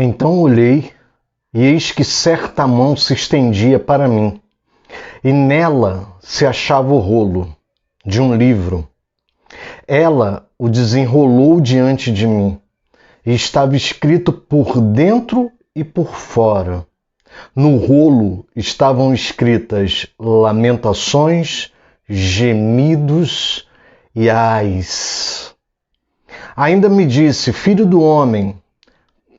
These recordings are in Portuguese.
Então olhei, e eis que certa mão se estendia para mim, e nela se achava o rolo de um livro. Ela o desenrolou diante de mim, e estava escrito por dentro e por fora. No rolo estavam escritas lamentações, gemidos e ais. Ainda me disse: filho do homem,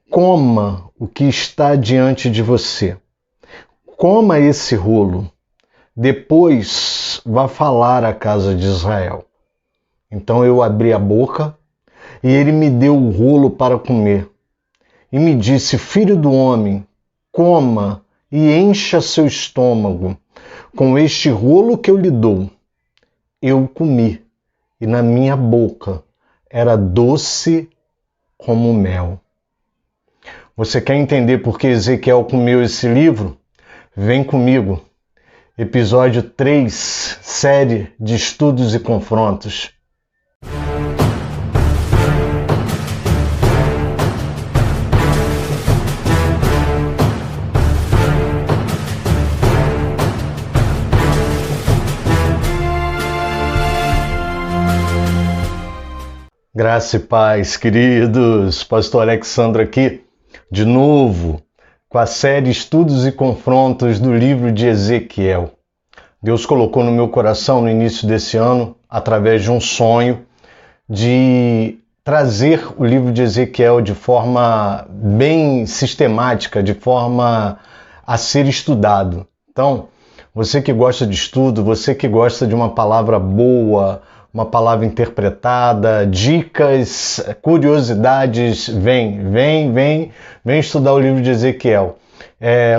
coma o que está diante de você. Coma esse rolo. Depois vá falar à casa de Israel. Então eu abri a boca e ele me deu o rolo para comer. E me disse: filho do homem, coma e encha seu estômago com este rolo que eu lhe dou. Eu comi, e na minha boca era doce como mel. Você quer entender por que Ezequiel comeu esse livro? Vem comigo. Episódio 3, série de estudos e confrontos. Graça e paz, queridos. Pastor Alexandre aqui, de novo, com a série Estudos e Confrontos do livro de Ezequiel. Deus colocou no meu coração no início desse ano, através de um sonho, de trazer o livro de Ezequiel de forma bem sistemática, de forma a ser estudado. Então, você que gosta de estudo, você que gosta de uma palavra boa, uma palavra interpretada, dicas, curiosidades, vem estudar o livro de Ezequiel.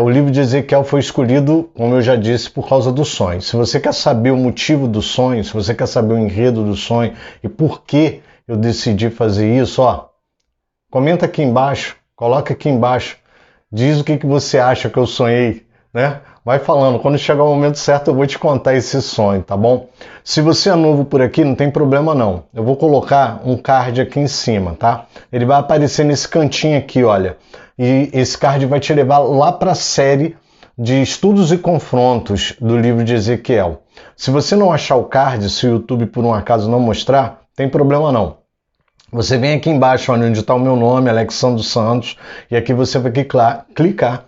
O livro de Ezequiel foi escolhido, como eu já disse, por causa do sonho. Se você quer saber o motivo do sonho, se você quer saber o enredo do sonho e por que eu decidi fazer isso, comenta aqui embaixo, coloca aqui embaixo, diz o que você acha que eu sonhei, né? Vai falando, quando chegar o momento certo eu vou te contar esse sonho, tá bom? Se você é novo por aqui, não tem problema não. Eu vou colocar um card aqui em cima, tá? Ele vai aparecer nesse cantinho aqui, olha. E esse card vai te levar lá para a série de estudos e confrontos do livro de Ezequiel. Se você não achar o card, se o YouTube por um acaso não mostrar, tem problema não. Você vem aqui embaixo, olha, onde está o meu nome, Alexandre Santos, e aqui você vai clicar.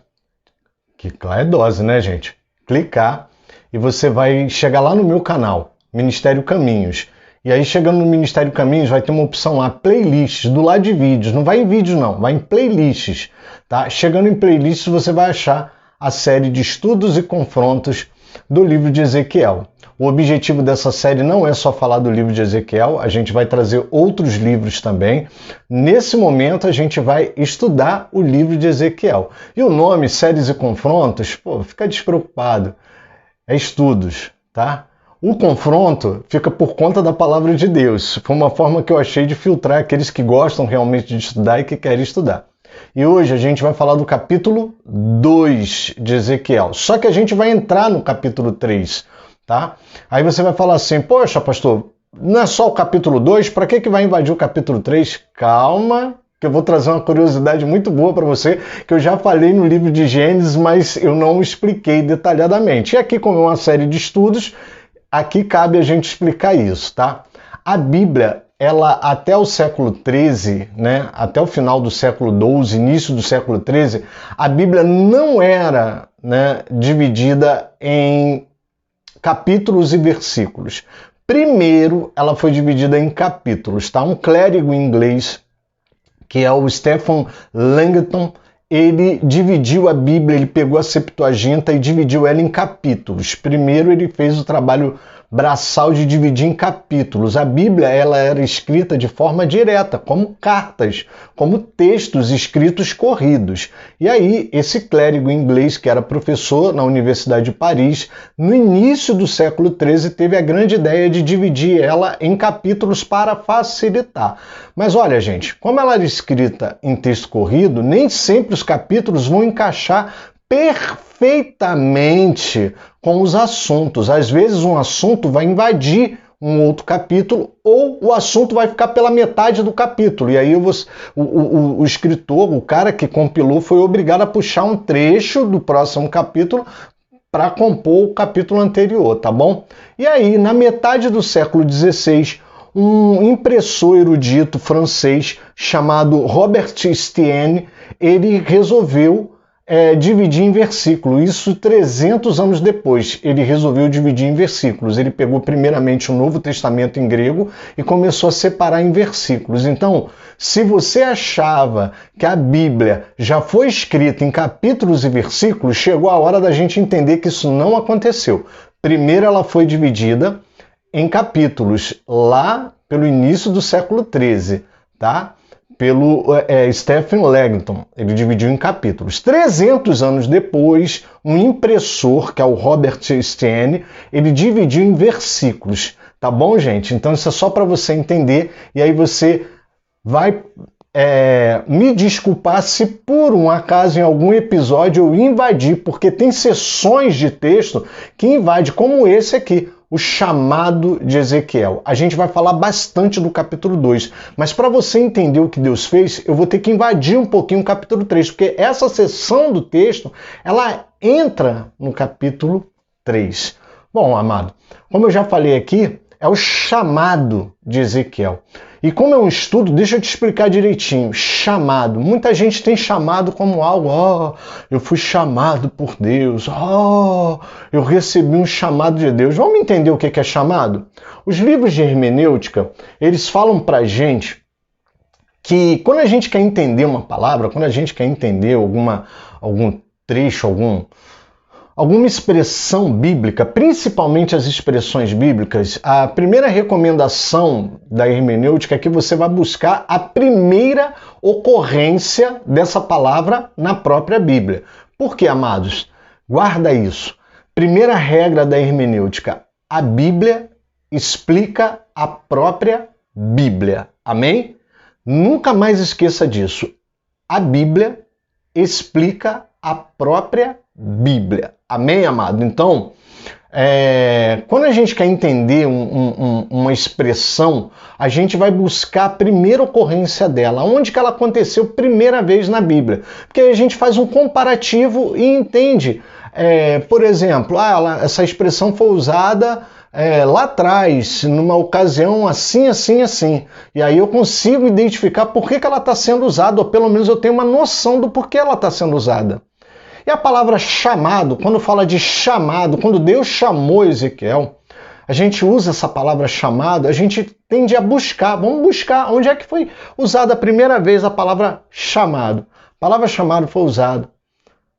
Clicar é dose, né, gente? Clicar e você vai chegar lá no meu canal, Ministério Caminhos. E aí, chegando no Ministério Caminhos, vai ter uma opção lá, playlists, do lado de vídeos. Não vai em vídeos, não, vai em playlists, tá? Chegando em playlists, você vai achar a série de estudos e confrontos do livro de Ezequiel. O objetivo dessa série não é só falar do livro de Ezequiel, a gente vai trazer outros livros também. Nesse momento, a gente vai estudar o livro de Ezequiel. E o nome, séries e confrontos, fica despreocupado. É estudos, tá? O confronto fica por conta da palavra de Deus. Foi uma forma que eu achei de filtrar aqueles que gostam realmente de estudar e que querem estudar. E hoje a gente vai falar do capítulo 2 de Ezequiel. Só que a gente vai entrar no capítulo 3, tá? Aí você vai falar assim: poxa, pastor, não é só o capítulo 2? Para que vai invadir o capítulo 3? Calma, que eu vou trazer uma curiosidade muito boa para você, que eu já falei no livro de Gênesis, mas eu não expliquei detalhadamente. E aqui, como é uma série de estudos, aqui cabe a gente explicar isso, tá? A Bíblia, ela até o século XIII, né, até o final do século XII, início do século XIII, a Bíblia não era, né, dividida em capítulos e versículos. Primeiro, ela foi dividida em capítulos, tá? Um clérigo inglês, que é o Stephen Langton, ele dividiu a Bíblia, ele pegou a Septuaginta e dividiu ela em capítulos. Primeiro ele fez o trabalho braçal de dividir em capítulos. A Bíblia, ela era escrita de forma direta, como cartas, como textos escritos corridos. E aí, esse clérigo inglês, que era professor na Universidade de Paris, no início do século XIII, teve a grande ideia de dividir ela em capítulos para facilitar. Mas olha, gente, como ela era escrita em texto corrido, nem sempre os capítulos vão encaixar perfeitamente com os assuntos. Às vezes um assunto vai invadir um outro capítulo, ou o assunto vai ficar pela metade do capítulo. E aí o escritor, o cara que compilou, foi obrigado a puxar um trecho do próximo capítulo para compor o capítulo anterior, tá bom? E aí, na metade do século XVI, um impressor erudito francês chamado Robert Estienne, ele resolveu dividir em versículos. Isso 300 anos depois, ele resolveu dividir em versículos. Ele pegou primeiramente o Novo Testamento em grego e começou a separar em versículos. Então, se você achava que a Bíblia já foi escrita em capítulos e versículos, chegou a hora da gente entender que isso não aconteceu. Primeiro ela foi dividida em capítulos, lá pelo início do século XIII, tá? Pelo Stephen Langton. Ele dividiu em capítulos. 300 anos depois, um impressor, que é o Robert Estienne, ele dividiu em versículos. Tá bom, gente? Então isso é só para você entender, e aí você vai me desculpar se por um acaso em algum episódio eu invadir, porque tem sessões de texto que invade, como esse aqui, o chamado de Ezequiel. A gente vai falar bastante do capítulo 2, mas para você entender o que Deus fez, eu vou ter que invadir um pouquinho o capítulo 3, porque essa seção do texto, ela entra no capítulo 3. Bom, amado, como eu já falei aqui, é o chamado de Ezequiel. E como é um estudo, deixa eu te explicar direitinho. Chamado. Muita gente tem chamado como algo, eu fui chamado por Deus, eu recebi um chamado de Deus. Vamos entender o que é chamado? Os livros de hermenêutica, eles falam pra gente que quando a gente quer entender uma palavra, quando a gente quer entender algum trecho, alguma expressão bíblica, principalmente as expressões bíblicas, a primeira recomendação da hermenêutica é que você vai buscar a primeira ocorrência dessa palavra na própria Bíblia. Por quê, amados? Guarda isso. Primeira regra da hermenêutica: a Bíblia explica a própria Bíblia. Amém? Nunca mais esqueça disso. A Bíblia explica a própria Bíblia. Amém, amado? Então, quando a gente quer entender uma expressão, a gente vai buscar a primeira ocorrência dela, onde que ela aconteceu primeira vez na Bíblia. Porque aí a gente faz um comparativo e entende, por exemplo, essa expressão foi usada lá atrás, numa ocasião assim, assim, assim. E aí eu consigo identificar por que ela está sendo usada, ou pelo menos eu tenho uma noção do porquê ela está sendo usada. E a palavra chamado, quando fala de chamado, quando Deus chamou Ezequiel, a gente usa essa palavra chamado, a gente tende a buscar, vamos buscar onde é que foi usada a primeira vez a palavra chamado. A palavra chamado foi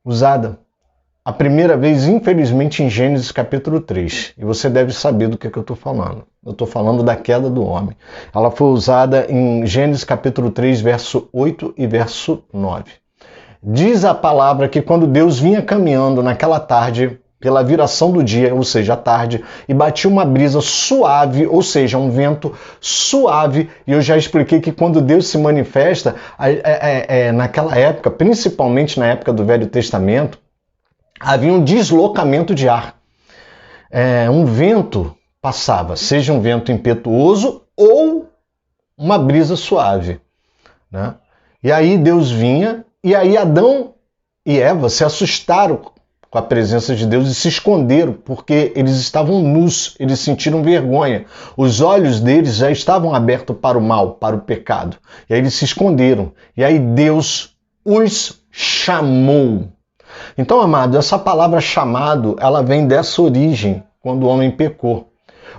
usada a primeira vez, infelizmente, em Gênesis capítulo 3. E você deve saber do que eu estou falando. Eu estou falando da queda do homem. Ela foi usada em Gênesis capítulo 3, verso 8 e verso 9. Diz a palavra que quando Deus vinha caminhando naquela tarde, pela viração do dia, ou seja, a tarde, e batia uma brisa suave, ou seja, um vento suave, e eu já expliquei que quando Deus se manifesta, naquela época, principalmente na época do Velho Testamento, havia um deslocamento de ar. Um vento passava, seja um vento impetuoso ou uma brisa suave, né? E aí Deus vinha, e aí Adão e Eva se assustaram com a presença de Deus e se esconderam, porque eles estavam nus, eles sentiram vergonha. Os olhos deles já estavam abertos para o mal, para o pecado. E aí eles se esconderam. E aí Deus os chamou. Então, amado, essa palavra chamado, ela vem dessa origem, quando o homem pecou.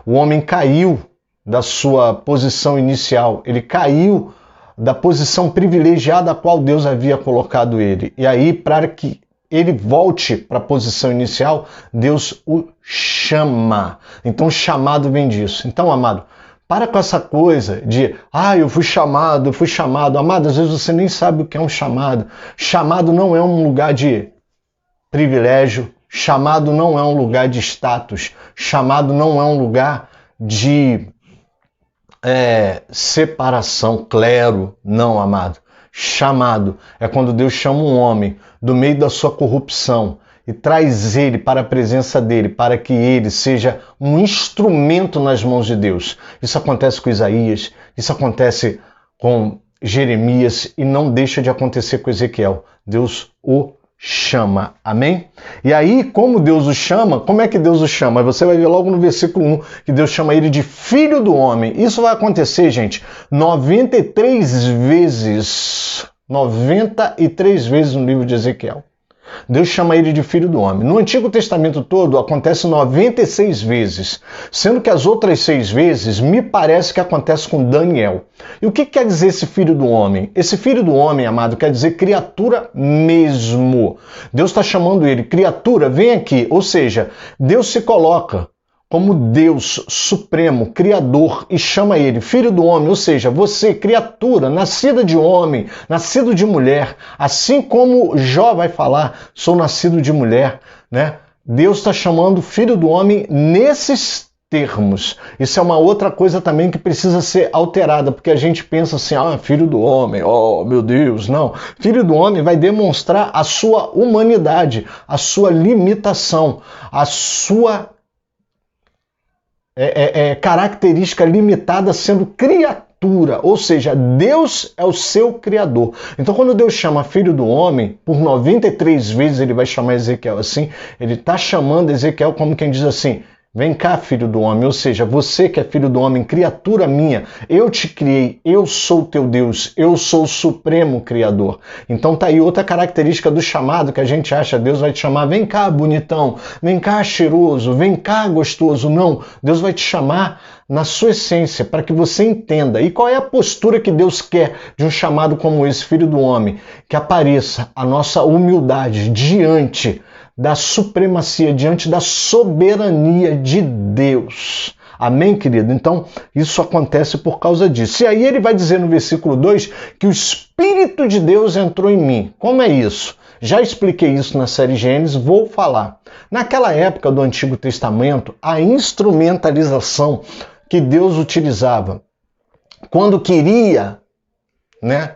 O homem caiu da sua posição inicial, ele caiu da posição privilegiada a qual Deus havia colocado ele. E aí, para que ele volte para a posição inicial, Deus o chama. Então, o chamado vem disso. Então, amado, para com essa coisa de, eu fui chamado, eu fui chamado. Amado, às vezes você nem sabe o que é um chamado. Chamado não é um lugar de privilégio, chamado não é um lugar de status, chamado não é um lugar de separação, clero, não, amado. Chamado é quando Deus chama um homem do meio da sua corrupção e traz ele para a presença dele, para que ele seja um instrumento nas mãos de Deus. Isso acontece com Isaías, isso acontece com Jeremias e não deixa de acontecer com Ezequiel. Deus o chama, amém? E aí, como Deus o chama, como é que Deus o chama? Você vai ver logo no versículo 1 que Deus chama ele de filho do homem. Isso vai acontecer, gente, 93 vezes. 93 vezes no livro de Ezequiel. Deus chama ele de filho do homem. No Antigo Testamento todo acontece 96 vezes, sendo que as outras 6 vezes me parece que acontece com Daniel. E o que quer dizer esse filho do homem? Esse filho do homem, amado, quer dizer criatura mesmo. Deus está chamando ele, criatura, vem aqui. Ou seja, Deus se coloca como Deus supremo, criador, e chama ele filho do homem, ou seja, você, criatura, nascida de homem, nascido de mulher, assim como Jó vai falar, sou nascido de mulher, né? Deus está chamando filho do homem nesses termos. Isso é uma outra coisa também que precisa ser alterada, porque a gente pensa assim, filho do homem, oh meu Deus, não. Filho do homem vai demonstrar a sua humanidade, a sua limitação, a sua característica limitada sendo criatura, ou seja, Deus é o seu criador. Então quando Deus chama filho do homem, por 93 vezes ele vai chamar Ezequiel assim, ele está chamando Ezequiel como quem diz assim, vem cá, filho do homem, ou seja, você que é filho do homem, criatura minha, eu te criei, eu sou teu Deus, eu sou o supremo criador. Então tá aí outra característica do chamado que a gente acha, Deus vai te chamar, vem cá, bonitão, vem cá, cheiroso, vem cá, gostoso. Não, Deus vai te chamar na sua essência, para que você entenda. E qual é a postura que Deus quer de um chamado como esse, filho do homem? Que apareça a nossa humildade diante da supremacia, diante da soberania de Deus. Amém, querido? Então, isso acontece por causa disso. E aí ele vai dizer no versículo 2 que o Espírito de Deus entrou em mim. Como é isso? Já expliquei isso na série Gênesis, vou falar. Naquela época do Antigo Testamento, a instrumentalização que Deus utilizava quando queria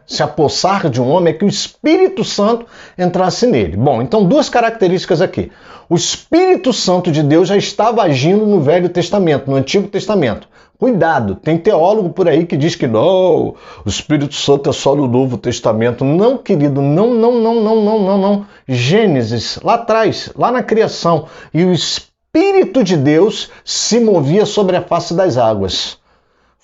se apossar de um homem é que o Espírito Santo entrasse nele. Bom, então duas características aqui. O Espírito Santo de Deus já estava agindo no Velho Testamento, no Antigo Testamento. Cuidado, tem teólogo por aí que diz que não, o Espírito Santo é só no Novo Testamento. Não, querido, não. Gênesis, lá atrás, lá na criação. E o Espírito de Deus se movia sobre a face das águas.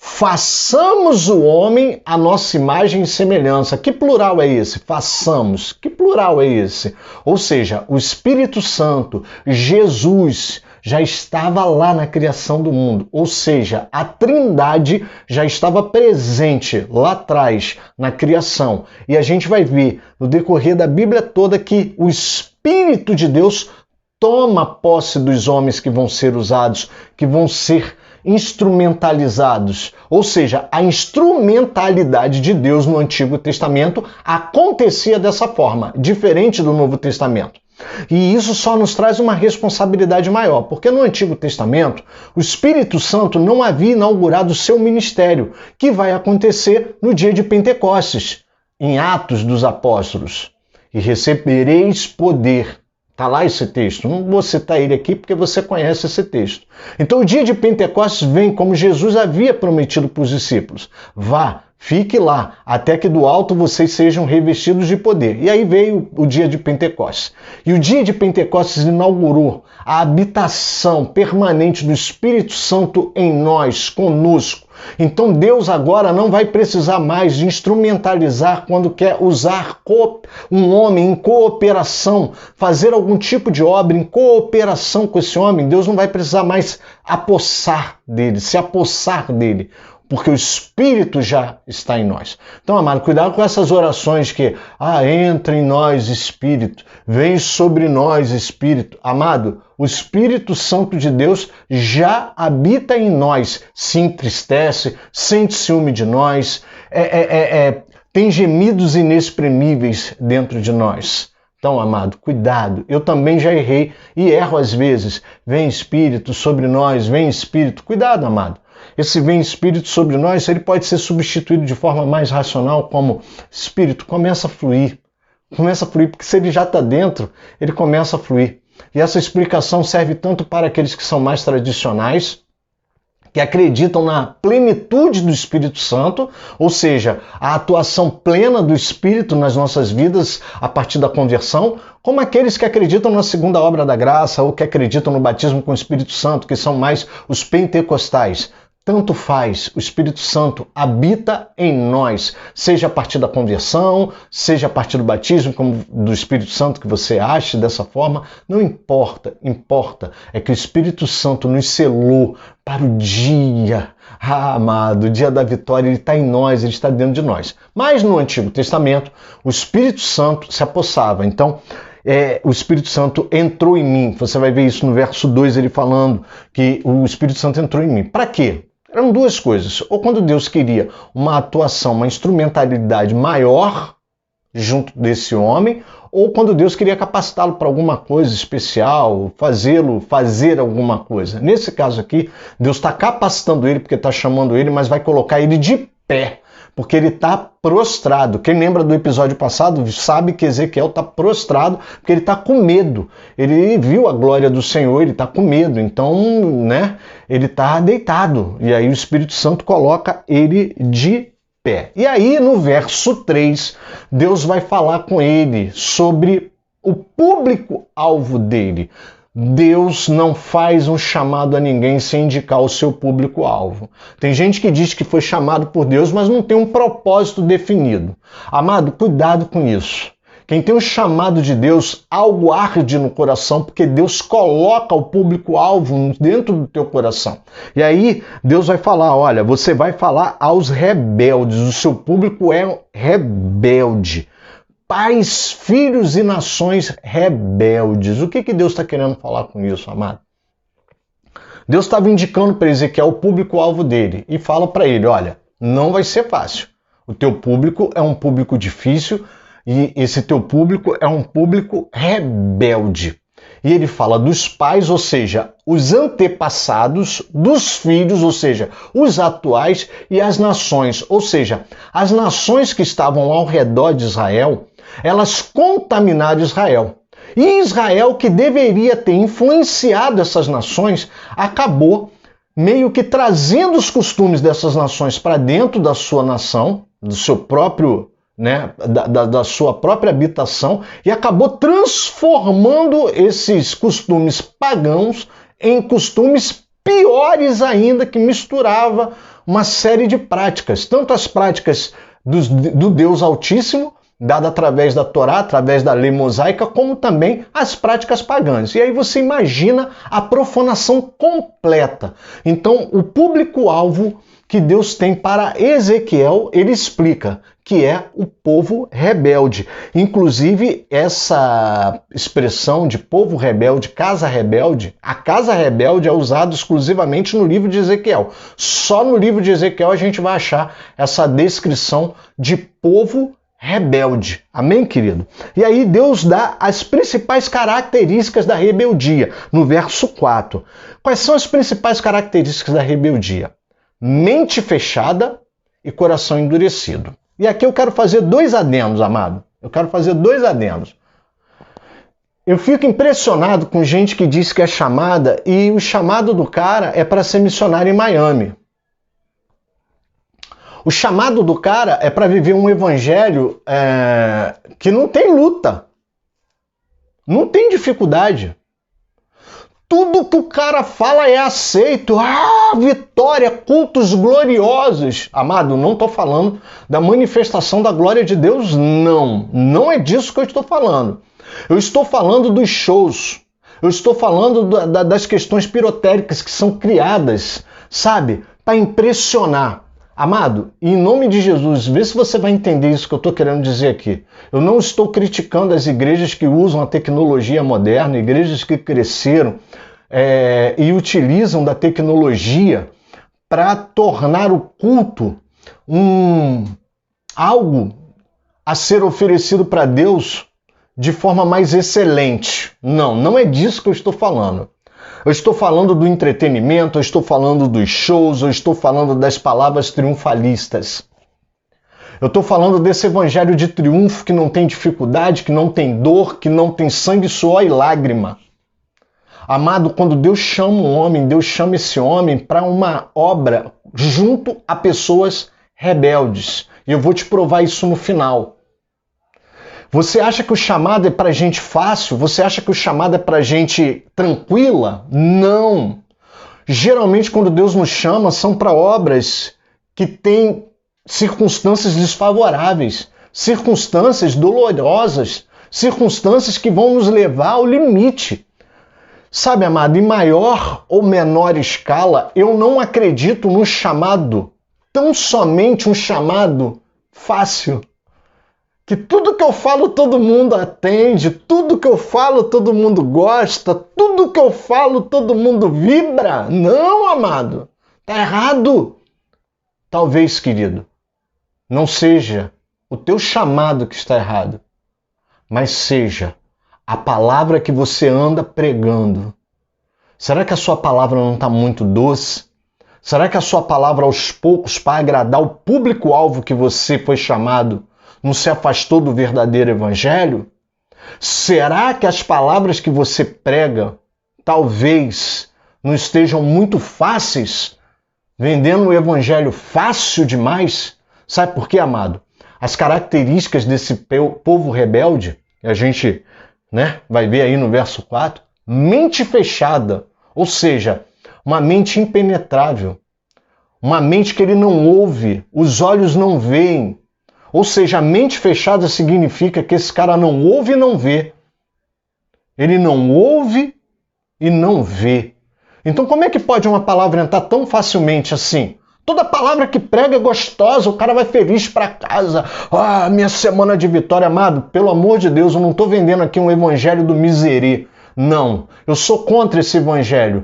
Façamos o homem a nossa imagem e semelhança. Que plural é esse? Façamos. Que plural é esse? Ou seja, o Espírito Santo, Jesus, já estava lá na criação do mundo. Ou seja, a Trindade já estava presente lá atrás, na criação. E a gente vai ver no decorrer da Bíblia toda que o Espírito de Deus toma posse dos homens que vão ser usados, que vão ser instrumentalizados. Ou seja, a instrumentalidade de Deus no Antigo Testamento acontecia dessa forma, diferente do Novo Testamento. E isso só nos traz uma responsabilidade maior, porque no Antigo Testamento o Espírito Santo não havia inaugurado o seu ministério, que vai acontecer no dia de Pentecostes, em Atos dos Apóstolos. E recebereis poder. Está lá esse texto. Não vou citar ele aqui porque você conhece esse texto. Então o dia de Pentecostes vem como Jesus havia prometido para os discípulos. Vá, fique lá, até que do alto vocês sejam revestidos de poder. E aí veio o dia de Pentecostes. E o dia de Pentecostes inaugurou a habitação permanente do Espírito Santo em nós, conosco. Então Deus agora não vai precisar mais de instrumentalizar quando quer usar um homem em cooperação, fazer algum tipo de obra em cooperação com esse homem. Deus não vai precisar mais se apossar dele, porque o Espírito já está em nós. Então, amado, cuidado com essas orações que, entra em nós, Espírito, vem sobre nós, Espírito. Amado, o Espírito Santo de Deus já habita em nós, se entristece, sente ciúme de nós, tem gemidos inexprimíveis dentro de nós. Então, amado, cuidado. Eu também já errei e erro às vezes. Vem Espírito sobre nós, vem Espírito. Cuidado, amado. Esse vem Espírito sobre nós, ele pode ser substituído de forma mais racional como Espírito, começa a fluir, porque se ele já está dentro, ele começa a fluir. E essa explicação serve tanto para aqueles que são mais tradicionais, que acreditam na plenitude do Espírito Santo, ou seja, a atuação plena do Espírito nas nossas vidas a partir da conversão, como aqueles que acreditam na segunda obra da graça ou que acreditam no batismo com o Espírito Santo, que são mais os pentecostais. Tanto faz, o Espírito Santo habita em nós, seja a partir da conversão, seja a partir do batismo como do Espírito Santo que você ache dessa forma, não importa, importa é que o Espírito Santo nos selou para o dia, amado, o dia da vitória, ele está em nós, ele está dentro de nós. Mas no Antigo Testamento, o Espírito Santo se apossava, então o Espírito Santo entrou em mim, você vai ver isso no verso 2, ele falando que o Espírito Santo entrou em mim. Para quê? Eram duas coisas. Ou quando Deus queria uma atuação, uma instrumentalidade maior junto desse homem, ou quando Deus queria capacitá-lo para alguma coisa especial, fazê-lo fazer alguma coisa. Nesse caso aqui, Deus está capacitando ele porque está chamando ele, mas vai colocar ele de pé, porque ele está prostrado. Quem lembra do episódio passado sabe que Ezequiel está prostrado porque ele está com medo. Ele viu a glória do Senhor, ele está com medo. Então, ele está deitado. E aí o Espírito Santo coloca ele de pé. E aí no verso 3, Deus vai falar com ele sobre o público-alvo dele. Deus não faz um chamado a ninguém sem indicar o seu público-alvo. Tem gente que diz que foi chamado por Deus, mas não tem um propósito definido. Amado, cuidado com isso. Quem tem um chamado de Deus, algo arde no coração, porque Deus coloca o público-alvo dentro do teu coração. E aí Deus vai falar, olha, você vai falar aos rebeldes, o seu público é rebelde. Pais, filhos e nações rebeldes. O que Deus está querendo falar com isso, amado? Deus estava indicando para Ezequiel o público-alvo dele e fala para ele, olha, não vai ser fácil. O teu público é um público difícil e esse teu público é um público rebelde. E ele fala dos pais, ou seja, os antepassados, dos filhos, ou seja, os atuais, e as nações, ou seja, as nações que estavam ao redor de Israel, elas contaminaram Israel. E Israel, que deveria ter influenciado essas nações, acabou meio que trazendo os costumes dessas nações para dentro da sua nação, do seu próprio, da sua própria habitação, e acabou transformando esses costumes pagãos em costumes piores ainda, que misturava uma série de práticas, tanto as práticas do Deus Altíssimo, dada através da Torá, através da lei mosaica, como também as práticas pagãs. E aí você imagina a profanação completa. Então, o público-alvo que Deus tem para Ezequiel, ele explica que é o povo rebelde. Inclusive, essa expressão de povo rebelde, casa rebelde, a casa rebelde é usada exclusivamente no livro de Ezequiel. Só no livro de Ezequiel a gente vai achar essa descrição de povo rebelde. Amém, querido? E aí Deus dá as principais características da rebeldia, no verso 4. Quais são as principais características da rebeldia? Mente fechada e coração endurecido. E aqui eu quero fazer dois adendos, amado. Eu quero fazer dois adendos. Eu fico impressionado com gente que diz que é chamada e o chamado do cara é para ser missionário em Miami. O chamado do cara é para viver um evangelho que não tem luta, não tem dificuldade. Tudo que o cara fala é aceito. Vitória, cultos gloriosos. Amado, não estou falando da manifestação da glória de Deus, não. Não é disso que eu estou falando. Eu estou falando dos shows. Eu estou falando das questões pirotéricas que são criadas, sabe, para impressionar. Amado, em nome de Jesus, vê se você vai entender isso que eu estou querendo dizer aqui. Eu não estou criticando as igrejas que usam a tecnologia moderna, igrejas que cresceram e utilizam da tecnologia para tornar o culto algo a ser oferecido para Deus de forma mais excelente. Não, não é disso que eu estou falando. Eu estou falando do entretenimento, eu estou falando dos shows, eu estou falando das palavras triunfalistas. Eu estou falando desse evangelho de triunfo que não tem dificuldade, que não tem dor, que não tem sangue, suor e lágrima. Amado, quando Deus chama um homem, Deus chama esse homem para uma obra junto a pessoas rebeldes. E eu vou te provar isso no final. Você acha que o chamado é para gente fácil? Você acha que o chamado é para gente tranquila? Não. Geralmente, quando Deus nos chama, são para obras que têm circunstâncias desfavoráveis, circunstâncias dolorosas, circunstâncias que vão nos levar ao limite. Sabe, amado, em maior ou menor escala, eu não acredito no chamado, tão somente um chamado fácil. Que tudo que eu falo todo mundo atende, tudo que eu falo todo mundo gosta, tudo que eu falo todo mundo vibra. Não, amado, tá errado. Talvez, querido, não seja o teu chamado que está errado, mas seja a palavra que você anda pregando. Será que a sua palavra não está muito doce? Será que a sua palavra, aos poucos, para agradar o público-alvo que você foi chamado, não se afastou do verdadeiro evangelho? Será que as palavras que você prega talvez não estejam muito fáceis, vendendo o evangelho fácil demais? Sabe por quê, amado? As características desse povo rebelde, a gente vai ver aí no verso 4, mente fechada, ou seja, uma mente impenetrável, uma mente que ele não ouve, os olhos não veem. Ou seja, a mente fechada significa que esse cara não ouve e não vê. Ele não ouve e não vê. Então como é que pode uma palavra entrar tão facilmente assim? Toda palavra que prega é gostosa, o cara vai feliz para casa. Ah, minha semana de vitória, amado. Pelo amor de Deus, eu não estou vendendo aqui um evangelho do miserê. Não, eu sou contra esse evangelho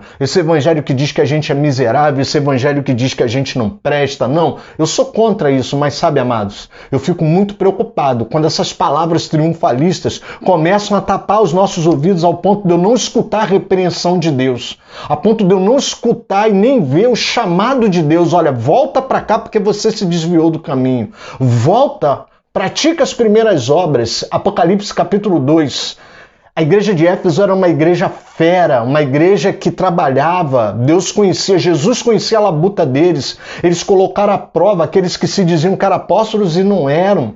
que diz que a gente é miserável, esse evangelho que diz que a gente não presta. Não, eu sou contra isso, mas sabe, amados, eu fico muito preocupado quando essas palavras triunfalistas começam a tapar os nossos ouvidos ao ponto de eu não escutar a repreensão de Deus, a ponto de eu não escutar e nem ver o chamado de Deus. Olha, volta para cá porque você se desviou do caminho. Volta, pratica as primeiras obras. Apocalipse capítulo 2. A igreja de Éfeso era uma igreja fera, uma igreja que trabalhava, Deus conhecia, Jesus conhecia a labuta deles. Eles colocaram à prova aqueles que se diziam que eram apóstolos e não eram.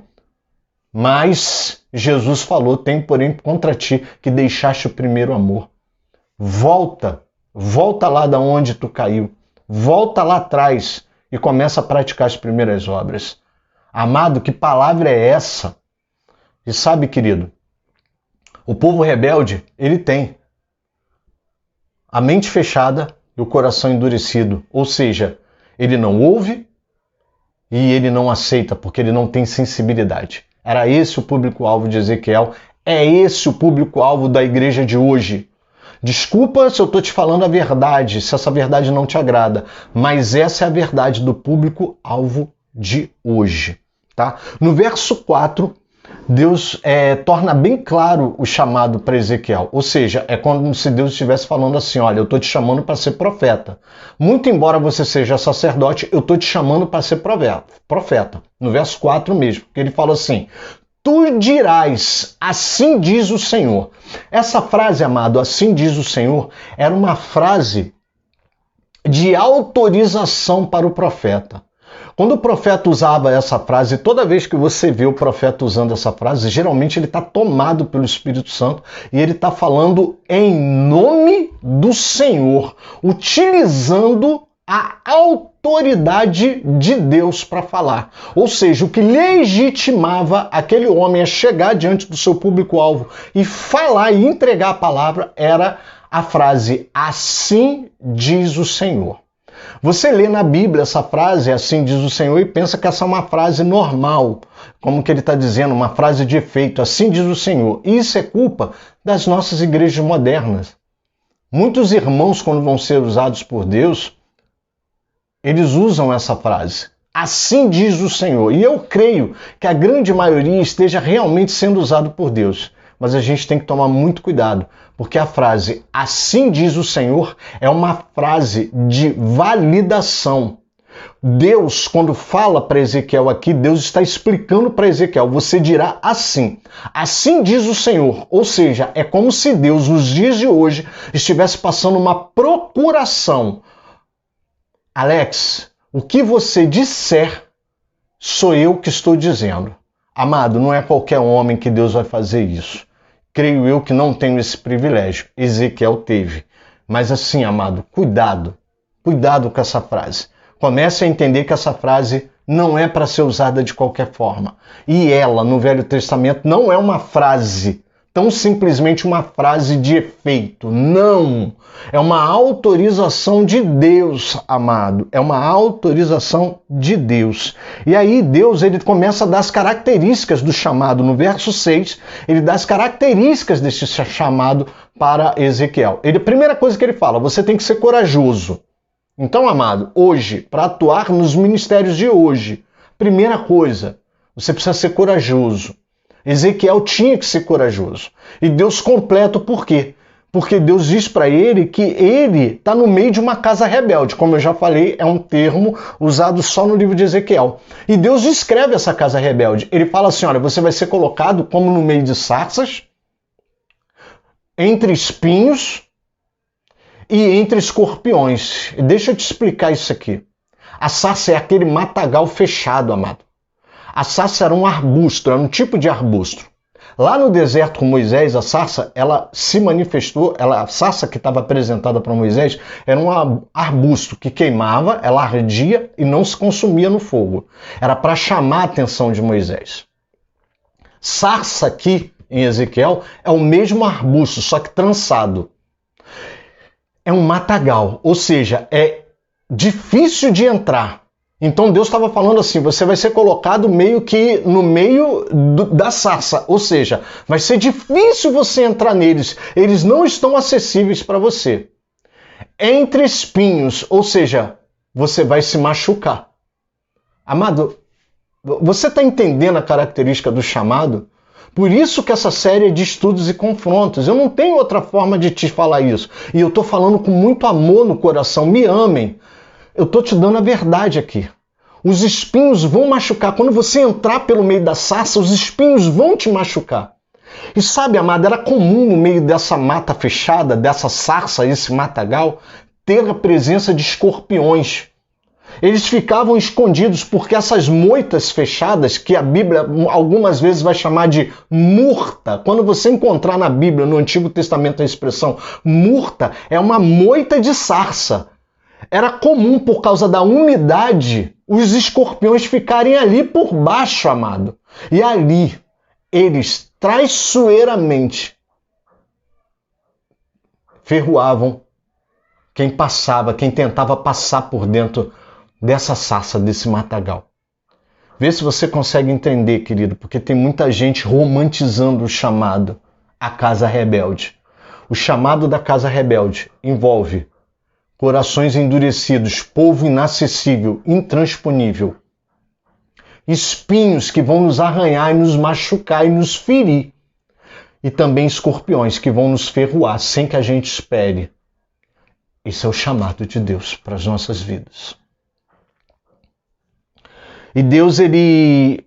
Mas Jesus falou, tem porém contra ti que deixaste o primeiro amor. Volta lá da onde tu caiu, volta lá atrás e começa a praticar as primeiras obras. Amado, que palavra é essa? E sabe, querido, o povo rebelde, ele tem a mente fechada e o coração endurecido. Ou seja, ele não ouve e ele não aceita, porque ele não tem sensibilidade. Era esse o público-alvo de Ezequiel, é esse o público-alvo da igreja de hoje. Desculpa se eu estou te falando a verdade, se essa verdade não te agrada, mas essa é a verdade do público-alvo de hoje. Tá? No verso 4, Deus torna bem claro o chamado para Ezequiel. Ou seja, é como se Deus estivesse falando assim, olha, eu estou te chamando para ser profeta. Muito embora você seja sacerdote, eu estou te chamando para ser profeta. No verso 4 mesmo, que ele fala assim, tu dirás, assim diz o Senhor. Essa frase, amado, assim diz o Senhor, era uma frase de autorização para o profeta. Quando o profeta usava essa frase, toda vez que você vê o profeta usando essa frase, geralmente ele está tomado pelo Espírito Santo e ele está falando em nome do Senhor, utilizando a autoridade de Deus para falar. Ou seja, o que legitimava aquele homem a chegar diante do seu público-alvo e falar e entregar a palavra era a frase, assim diz o Senhor. Você lê na Bíblia essa frase, assim diz o Senhor, e pensa que essa é uma frase normal, como que ele está dizendo, uma frase de efeito, assim diz o Senhor. E isso é culpa das nossas igrejas modernas. Muitos irmãos, quando vão ser usados por Deus, eles usam essa frase, assim diz o Senhor. E eu creio que a grande maioria esteja realmente sendo usado por Deus. Mas a gente tem que tomar muito cuidado, porque a frase assim diz o Senhor é uma frase de validação. Deus, quando fala para Ezequiel aqui, Deus está explicando para Ezequiel, você dirá assim, assim diz o Senhor. Ou seja, é como se Deus, nos dias de hoje, estivesse passando uma procuração. Alex, o que você disser, sou eu que estou dizendo. Amado, não é qualquer homem que Deus vai fazer isso. Creio eu que não tenho esse privilégio. Ezequiel teve. Mas assim, amado, cuidado. Cuidado com essa frase. Comece a entender que essa frase não é para ser usada de qualquer forma. E ela, no Velho Testamento, não é uma frase, tão simplesmente uma frase de efeito. Não! É uma autorização de Deus, amado. É uma autorização de Deus. E aí Deus, ele começa a dar as características do chamado. No verso 6, ele dá as características desse chamado para Ezequiel. A primeira coisa que ele fala, você tem que ser corajoso. Então, amado, hoje, para atuar nos ministérios de hoje, primeira coisa, você precisa ser corajoso. Ezequiel tinha que ser corajoso. E Deus completa por quê? Porque Deus diz para ele que ele está no meio de uma casa rebelde. Como eu já falei, é um termo usado só no livro de Ezequiel. E Deus descreve essa casa rebelde. Ele fala assim, olha, você vai ser colocado como no meio de sarças, entre espinhos e entre escorpiões. Deixa eu te explicar isso aqui. A sarça é aquele matagal fechado, amado. A sarça era um arbusto, era um tipo de arbusto. Lá no deserto com Moisés, a sarça, ela se manifestou, a sarça que estava apresentada para Moisés era um arbusto que queimava, ela ardia e não se consumia no fogo. Era para chamar a atenção de Moisés. Sarça aqui em Ezequiel é o mesmo arbusto, só que trançado. É um matagal, ou seja, é difícil de entrar. Então Deus estava falando assim, você vai ser colocado meio que no meio da sarça, ou seja, vai ser difícil você entrar neles, eles não estão acessíveis para você. Entre espinhos, ou seja, você vai se machucar. Amado, você está entendendo a característica do chamado? Por isso que essa série é de estudos e confrontos. Eu não tenho outra forma de te falar isso. E eu estou falando com muito amor no coração. Me amem. Eu estou te dando a verdade aqui. Os espinhos vão machucar. Quando você entrar pelo meio da sarça, os espinhos vão te machucar. E sabe, amado, era comum no meio dessa mata fechada, dessa sarça, esse matagal, ter a presença de escorpiões. Eles ficavam escondidos porque essas moitas fechadas, que a Bíblia algumas vezes vai chamar de murta, quando você encontrar na Bíblia, no Antigo Testamento, a expressão murta, é uma moita de sarça. Era comum, por causa da umidade, os escorpiões ficarem ali por baixo, amado. E ali, eles traiçoeiramente ferroavam quem passava, quem tentava passar por dentro dessa sarça, desse matagal. Vê se você consegue entender, querido, porque tem muita gente romantizando o chamado, a casa rebelde. O chamado da casa rebelde envolve corações endurecidos, povo inacessível, intransponível, espinhos que vão nos arranhar e nos machucar e nos ferir, e também escorpiões que vão nos ferroar sem que a gente espere. Esse é o chamado de Deus para as nossas vidas. E Deus, ele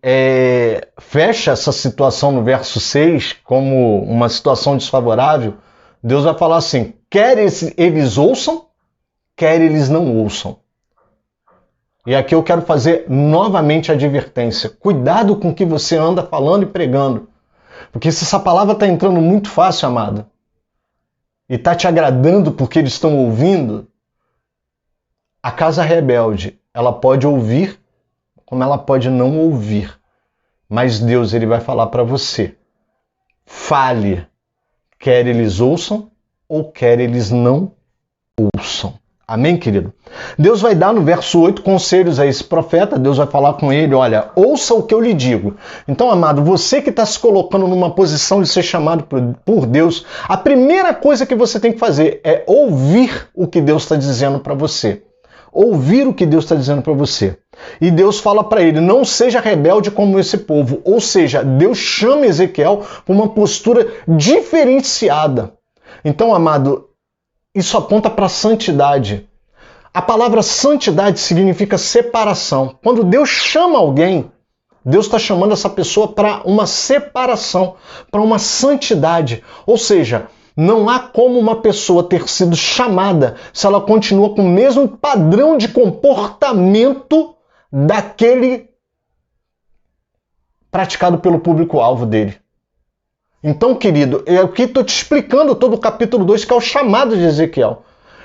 fecha essa situação no verso 6 como uma situação desfavorável. Deus vai falar assim, quer eles ouçam, quer eles não ouçam. E aqui eu quero fazer novamente a advertência. Cuidado com o que você anda falando e pregando. Porque se essa palavra está entrando muito fácil, amado, e está te agradando porque eles estão ouvindo, a casa rebelde, ela pode ouvir como ela pode não ouvir. Mas Deus, ele vai falar para você. Fale, quer eles ouçam ou quer eles não ouçam. Amém, querido? Deus vai dar no verso 8 conselhos a esse profeta. Deus vai falar com ele, olha, ouça o que eu lhe digo. Então, amado, você que está se colocando numa posição de ser chamado por Deus, a primeira coisa que você tem que fazer é ouvir o que Deus está dizendo para você. Ouvir o que Deus está dizendo para você. E Deus fala para ele, não seja rebelde como esse povo. Ou seja, Deus chama Ezequiel para uma postura diferenciada. Então, amado, isso aponta para a santidade. A palavra santidade significa separação. Quando Deus chama alguém, Deus está chamando essa pessoa para uma separação, para uma santidade. Ou seja, não há como uma pessoa ter sido chamada se ela continua com o mesmo padrão de comportamento daquele praticado pelo público-alvo dele. Então, querido, eu aqui estou te explicando todo o capítulo 2, que é o chamado de Ezequiel.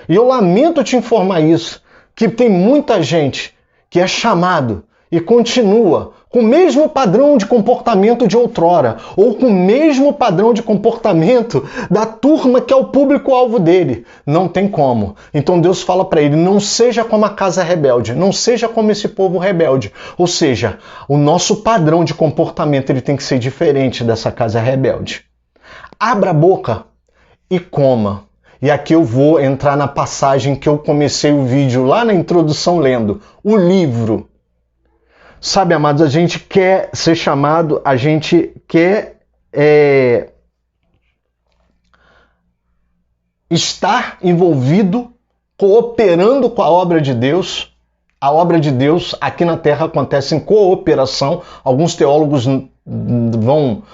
E eu lamento te informar isso, que tem muita gente que é chamado e continua com o mesmo padrão de comportamento de outrora, ou com o mesmo padrão de comportamento da turma que é o público-alvo dele. Não tem como. Então Deus fala para ele, não seja como a casa rebelde, não seja como esse povo rebelde. Ou seja, o nosso padrão de comportamento ele tem que ser diferente dessa casa rebelde. Abra a boca e coma. E aqui eu vou entrar na passagem que eu comecei o vídeo lá na introdução lendo. O livro. Sabe, amados, a gente quer ser chamado, a gente quer estar envolvido, cooperando com a obra de Deus. A obra de Deus aqui na Terra acontece em cooperação. Alguns teólogos vão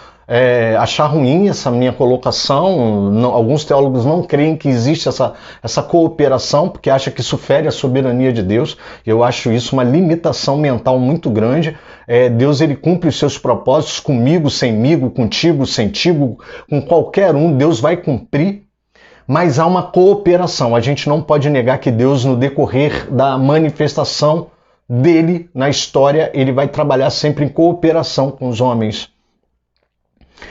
achar ruim essa minha colocação. Alguns teólogos não creem que existe essa cooperação, porque acham que isso fere a soberania de Deus. Eu acho isso uma limitação mental muito grande. Deus ele cumpre os seus propósitos comigo, semigo, contigo, sentigo, com qualquer um. Deus vai cumprir, mas há uma cooperação. A gente não pode negar que Deus, no decorrer da manifestação dele na história, ele vai trabalhar sempre em cooperação com os homens.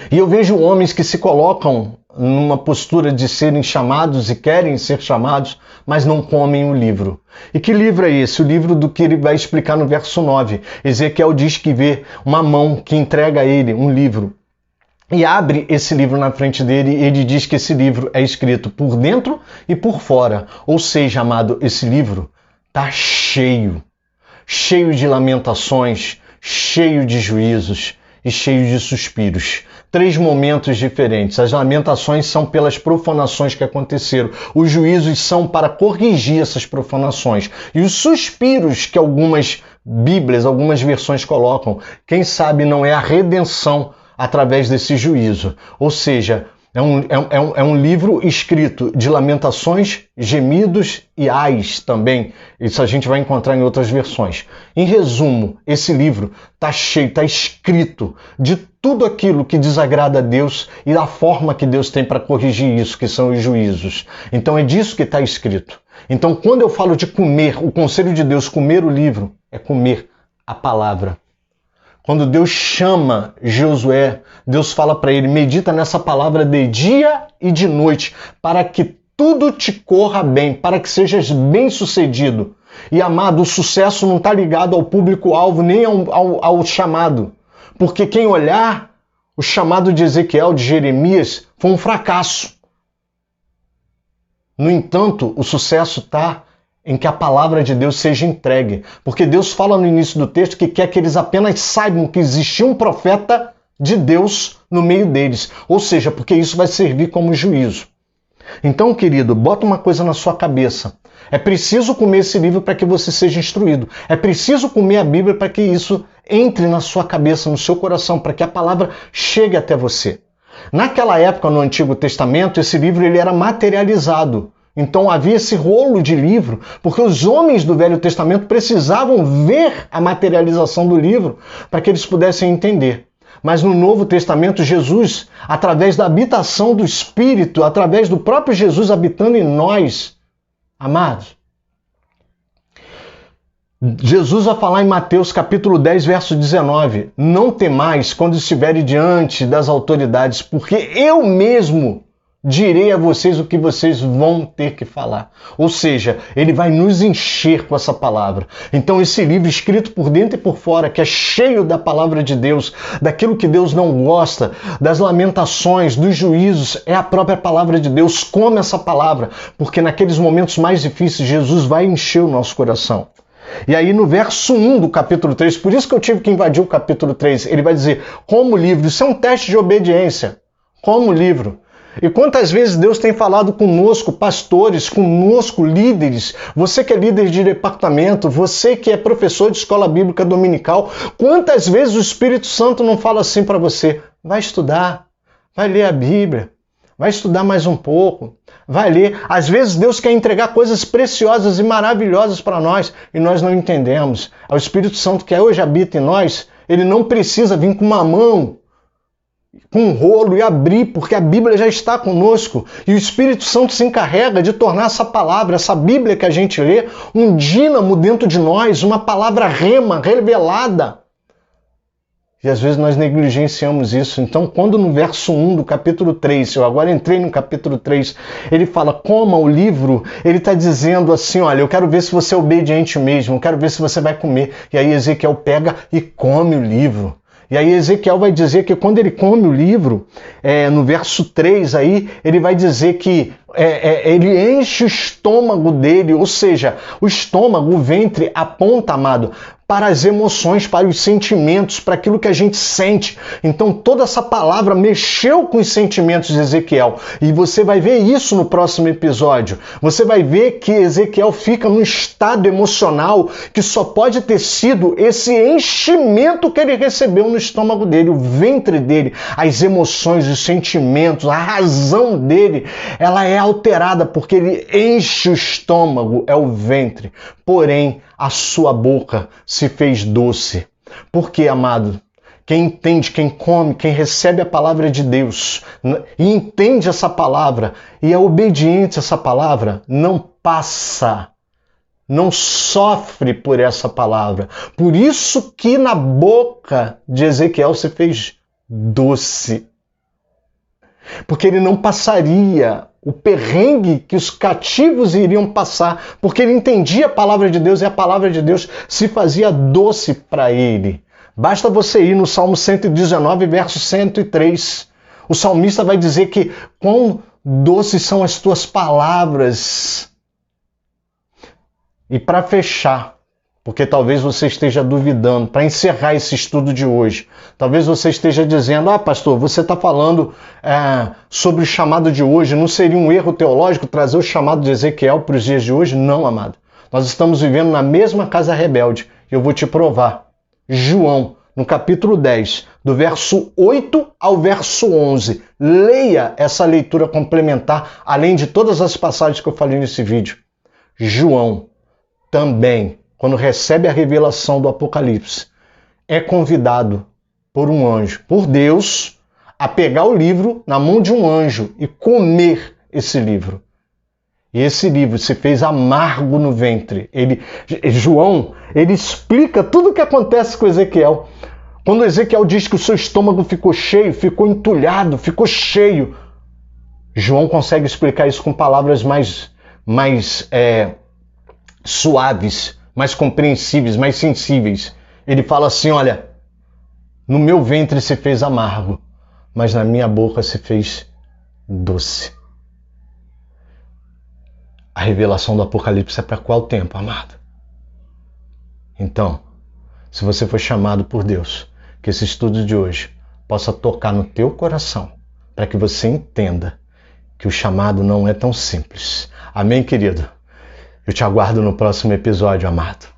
E eu vejo homens que se colocam numa postura de serem chamados e querem ser chamados, mas não comem o livro. E que livro é esse? O livro do que ele vai explicar no verso 9. Ezequiel diz que vê uma mão que entrega a ele um livro. E abre esse livro na frente dele e ele diz que esse livro é escrito por dentro e por fora. Ou seja, amado, esse livro está cheio de lamentações, cheio de juízos e cheio de suspiros. 3 momentos diferentes. As lamentações são pelas profanações que aconteceram. Os juízos são para corrigir essas profanações. E os suspiros que algumas Bíblias, algumas versões colocam, quem sabe não é a redenção através desse juízo. Ou seja, é um livro escrito de lamentações, gemidos e ais também. Isso a gente vai encontrar em outras versões. Em resumo, esse livro está cheio, está escrito de tudo aquilo que desagrada a Deus e da forma que Deus tem para corrigir isso, que são os juízos. Então é disso que está escrito. Então quando eu falo de comer, o conselho de Deus, comer o livro, é comer a palavra. Quando Deus chama Josué, Deus fala para ele, medita nessa palavra de dia e de noite, para que tudo te corra bem, para que sejas bem-sucedido. E, amado, o sucesso não está ligado ao público-alvo, nem ao chamado. Porque quem olhar o chamado de Ezequiel, de Jeremias, foi um fracasso. No entanto, o sucesso está em que a palavra de Deus seja entregue. Porque Deus fala no início do texto que quer que eles apenas saibam que existia um profeta de Deus no meio deles. Ou seja, porque isso vai servir como juízo. Então, querido, bota uma coisa na sua cabeça. É preciso comer esse livro para que você seja instruído. É preciso comer a Bíblia para que isso entre na sua cabeça, no seu coração, para que a palavra chegue até você. Naquela época, no Antigo Testamento, esse livro ele era materializado. Então havia esse rolo de livro, porque os homens do Velho Testamento precisavam ver a materialização do livro para que eles pudessem entender. Mas no Novo Testamento, Jesus, através da habitação do Espírito, através do próprio Jesus habitando em nós, amados, Jesus vai falar em Mateus capítulo 10, verso 19, não temais quando estiverem diante das autoridades, porque eu mesmo direi a vocês o que vocês vão ter que falar. Ou seja, ele vai nos encher com essa palavra. Então esse livro escrito por dentro e por fora, que é cheio da palavra de Deus, daquilo que Deus não gosta, das lamentações, dos juízos, é a própria palavra de Deus. Come essa palavra, porque naqueles momentos mais difíceis, Jesus vai encher o nosso coração. E aí no verso 1 do capítulo 3, por isso que eu tive que invadir o capítulo 3, ele vai dizer, como livro, isso é um teste de obediência, como livro. E quantas vezes Deus tem falado conosco, pastores, conosco, líderes, você que é líder de departamento, você que é professor de escola bíblica dominical, quantas vezes o Espírito Santo não fala assim para você? Vai estudar, vai ler a Bíblia, vai estudar mais um pouco, vai ler. Às vezes Deus quer entregar coisas preciosas e maravilhosas para nós e nós não entendemos. O Espírito Santo que hoje habita em nós, ele não precisa vir com uma mão, com um rolo e abrir, porque a Bíblia já está conosco. E o Espírito Santo se encarrega de tornar essa palavra, essa Bíblia que a gente lê, um dínamo dentro de nós, uma palavra rema, revelada. E às vezes nós negligenciamos isso. Então, quando no verso 1 do capítulo 3, eu agora entrei no capítulo 3, ele fala, coma o livro, ele está dizendo assim, olha, eu quero ver se você é obediente mesmo, eu quero ver se você vai comer. E aí Ezequiel pega e come o livro. E aí Ezequiel vai dizer que quando ele come o livro, no verso 3 aí, ele vai dizer que ele enche o estômago dele, ou seja, o estômago, o ventre aponta, amado, para as emoções, para os sentimentos, para aquilo que a gente sente. Então toda essa palavra mexeu com os sentimentos de Ezequiel. E você vai ver isso no próximo episódio. Você vai ver que Ezequiel fica num estado emocional que só pode ter sido esse enchimento que ele recebeu no estômago dele, o ventre dele, as emoções, os sentimentos, a razão dele, ela é alterada porque ele enche o estômago, é o ventre. Porém, a sua boca se fez doce. Por quê, amado? Quem entende, quem come, quem recebe a palavra de Deus e entende essa palavra e é obediente a essa palavra, não passa, não sofre por essa palavra. Por isso que na boca de Ezequiel se fez doce. Porque ele não passaria o perrengue que os cativos iriam passar, porque ele entendia a palavra de Deus e a palavra de Deus se fazia doce para ele. Basta você ir no Salmo 119, verso 103. O salmista vai dizer que quão doces são as tuas palavras. E para fechar, porque talvez você esteja duvidando, para encerrar esse estudo de hoje, talvez você esteja dizendo, pastor, você está falando sobre o chamado de hoje, não seria um erro teológico trazer o chamado de Ezequiel para os dias de hoje? Não, amado. Nós estamos vivendo na mesma casa rebelde, e eu vou te provar. João, no capítulo 10, do verso 8 ao verso 11, leia essa leitura complementar, além de todas as passagens que eu falei nesse vídeo. João também, quando recebe a revelação do Apocalipse, é convidado por um anjo, por Deus, a pegar o livro na mão de um anjo e comer esse livro. E esse livro se fez amargo no ventre. João, ele explica tudo o que acontece com Ezequiel. Quando Ezequiel diz que o seu estômago ficou cheio, ficou entulhado, ficou cheio, João consegue explicar isso com palavras mais suaves, mais compreensíveis, mais sensíveis. Ele fala assim, olha, no meu ventre se fez amargo, mas na minha boca se fez doce. A revelação do Apocalipse é para qual tempo, amado? Então, se você foi chamado por Deus, que esse estudo de hoje possa tocar no teu coração, para que você entenda que o chamado não é tão simples. Amém, querido? Eu te aguardo no próximo episódio, amado.